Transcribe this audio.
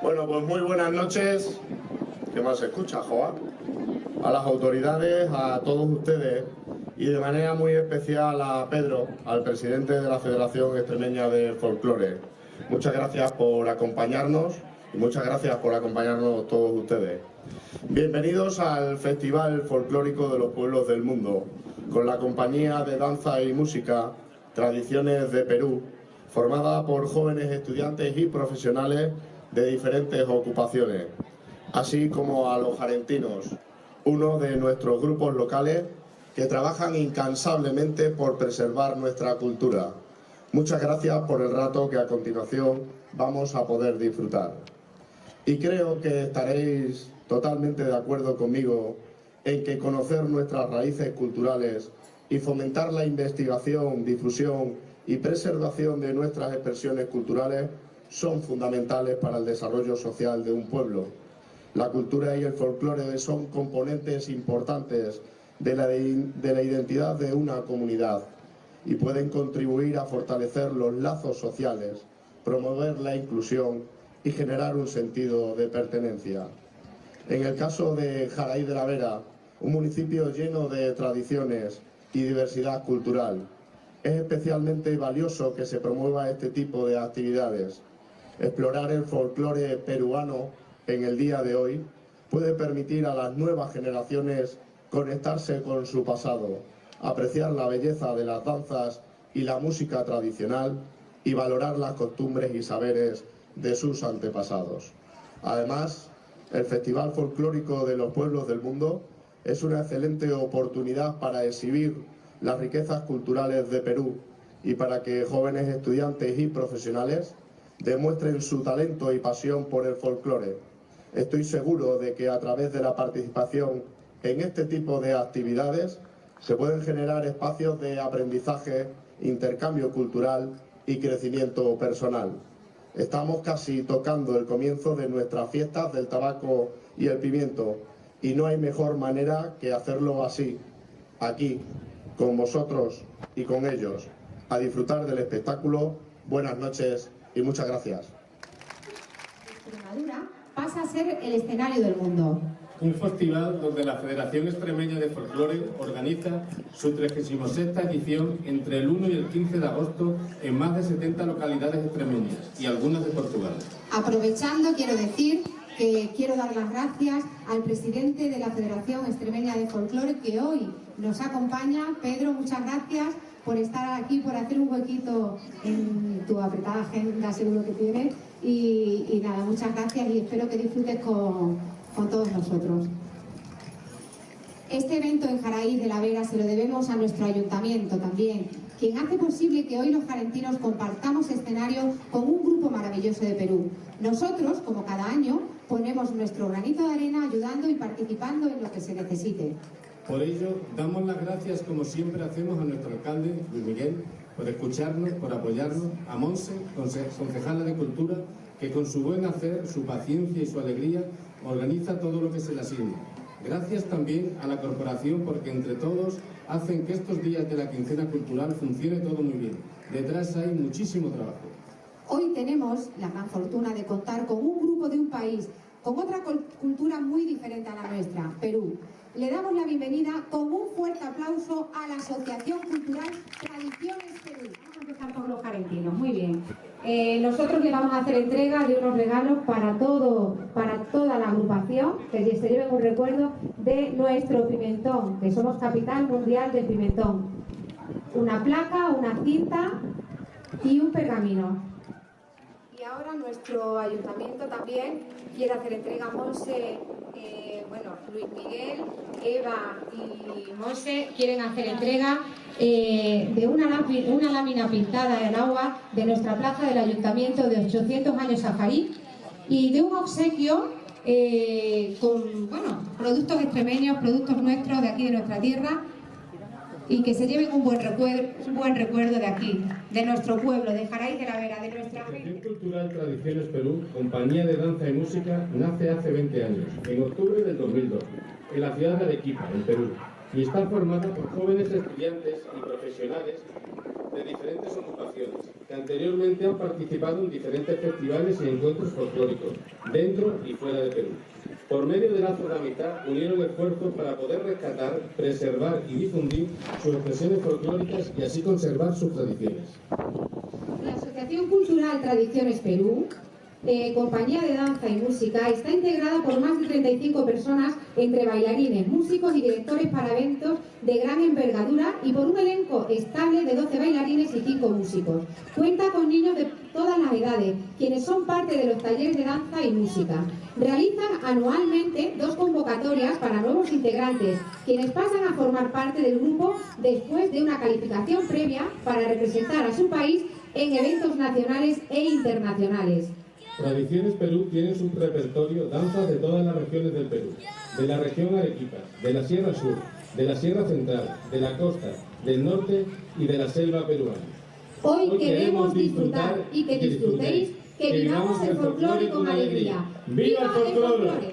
Bueno, pues muy buenas noches. ¿Qué más se escucha, Joa? A las autoridades, a todos ustedes y de manera muy especial a Pedro, al presidente de la Federación Extremeña de Folclore. Muchas gracias por acompañarnos y muchas gracias por acompañarnos todos ustedes. Bienvenidos al Festival Folclórico de los Pueblos del Mundo, con la compañía de danza y música Tradiciones de Perú, formada por jóvenes estudiantes y profesionales de diferentes ocupaciones, así como a los argentinos, uno de nuestros grupos locales que trabajan incansablemente por preservar nuestra cultura. Muchas gracias por el rato que a continuación vamos a poder disfrutar. Y creo que estaréis totalmente de acuerdo conmigo en que conocer nuestras raíces culturales y fomentar la investigación, difusión y preservación de nuestras expresiones culturales son fundamentales para el desarrollo social de un pueblo. La cultura y el folclore son componentes importantes de la identidad de una comunidad y pueden contribuir a fortalecer los lazos sociales, promover la inclusión y generar un sentido de pertenencia. En el caso de Jaraíz de la Vera, un municipio lleno de tradiciones y diversidad cultural, es especialmente valioso que se promueva este tipo de actividades. Explorar el folclore peruano en el día de hoy puede permitir a las nuevas generaciones conectarse con su pasado, apreciar la belleza de las danzas y la música tradicional y valorar las costumbres y saberes de sus antepasados. Además, el Festival Folclórico de los Pueblos del Mundo es una excelente oportunidad para exhibir las riquezas culturales de Perú y para que jóvenes estudiantes y profesionales demuestren su talento y pasión por el folclore. Estoy seguro de que a través de la participación en este tipo de actividades se pueden generar espacios de aprendizaje, intercambio cultural y crecimiento personal. Estamos casi tocando el comienzo de nuestras fiestas del tabaco y el pimiento y no hay mejor manera que hacerlo así, aquí, con vosotros y con ellos, a disfrutar del espectáculo. Buenas noches y muchas gracias. Extremadura pasa a ser el escenario del mundo. Un festival donde la Federación Extremeña de Folclore organiza su 36ª edición entre el 1 y el 15 de agosto en más de 70 localidades extremeñas y algunas de Portugal. Aprovechando, quiero decir que quiero dar las gracias al presidente de la Federación Extremeña de Folclore que hoy nos acompaña. Pedro, muchas gracias por estar aquí, por hacer un huequito en tu apretada agenda seguro que tienes. Y nada, muchas gracias y espero que disfrutes con todos nosotros. Este evento en Jaraíz de la Vera se lo debemos a nuestro ayuntamiento también, quien hace posible que hoy los jarentinos compartamos escenario con un grupo maravilloso de Perú. Nosotros, como cada año, ponemos nuestro granito de arena ayudando y participando en lo que se necesite. Por ello, damos las gracias, como siempre hacemos, a nuestro alcalde, Luis Miguel, por escucharnos, por apoyarnos, a Monse, concejala de Cultura, que con su buen hacer, su paciencia y su alegría organiza todo lo que se le asigna. Gracias también a la corporación porque entre todos hacen que estos días de la quincena cultural funcione todo muy bien. Detrás hay muchísimo trabajo. Hoy tenemos la gran fortuna de contar con un grupo de un país con otra cultura muy diferente a la nuestra, Perú. Le damos la bienvenida con un fuerte aplauso a la Asociación Cultural Tradiciones Perú. Vamos a empezar por los jarentinos, muy bien. Nosotros le vamos a hacer entrega de unos regalos para toda la agrupación, que se lleven un recuerdo de nuestro pimentón, que somos capital mundial del pimentón. Una placa, una cinta y un pergamino. Y ahora nuestro ayuntamiento también quiere hacer entrega a Monse, Luis Miguel, Eva y Monse quieren hacer entrega de una lámina pintada en agua de nuestra plaza del ayuntamiento de 800 años Safarí y de un obsequio con productos extremeños, productos nuestros de aquí de nuestra tierra y que se lleven un buen recuerdo de aquí, de nuestro pueblo, de Jaraíz de la Vera, de nuestra gente. La Asociación Cultural Tradiciones Perú, compañía de danza y música, nace hace 20 años, en octubre del 2002, en la ciudad de Arequipa, en Perú, y está formada por jóvenes estudiantes y profesionales de diferentes ocupaciones, que anteriormente han participado en diferentes festivales y encuentros folclóricos, dentro y fuera de Perú. Por medio de lazos de amistad, unieron esfuerzos para poder rescatar, preservar y difundir sus expresiones folclóricas y así conservar sus tradiciones. La Asociación Cultural Tradiciones Perú, compañía de danza y música, está integrada por más de 35 personas, entre bailarines, músicos y directores para eventos de gran envergadura, y por un elenco estable de 12 bailarines y 5 músicos. Cuenta con niños de todas las edades, quienes son parte de los talleres de danza y música. Realizan anualmente 2 convocatorias para nuevos integrantes, quienes pasan a formar parte del grupo después de una calificación previa para representar a su país en eventos nacionales e internacionales. Tradiciones Perú tiene en su repertorio danzas de todas las regiones del Perú, de la región Arequipa, de la Sierra Sur, de la Sierra Central, de la costa, del norte y de la selva peruana. Hoy queremos disfrutar y que disfrutéis, que vivamos el folclore con alegría. ¡Viva el folclore!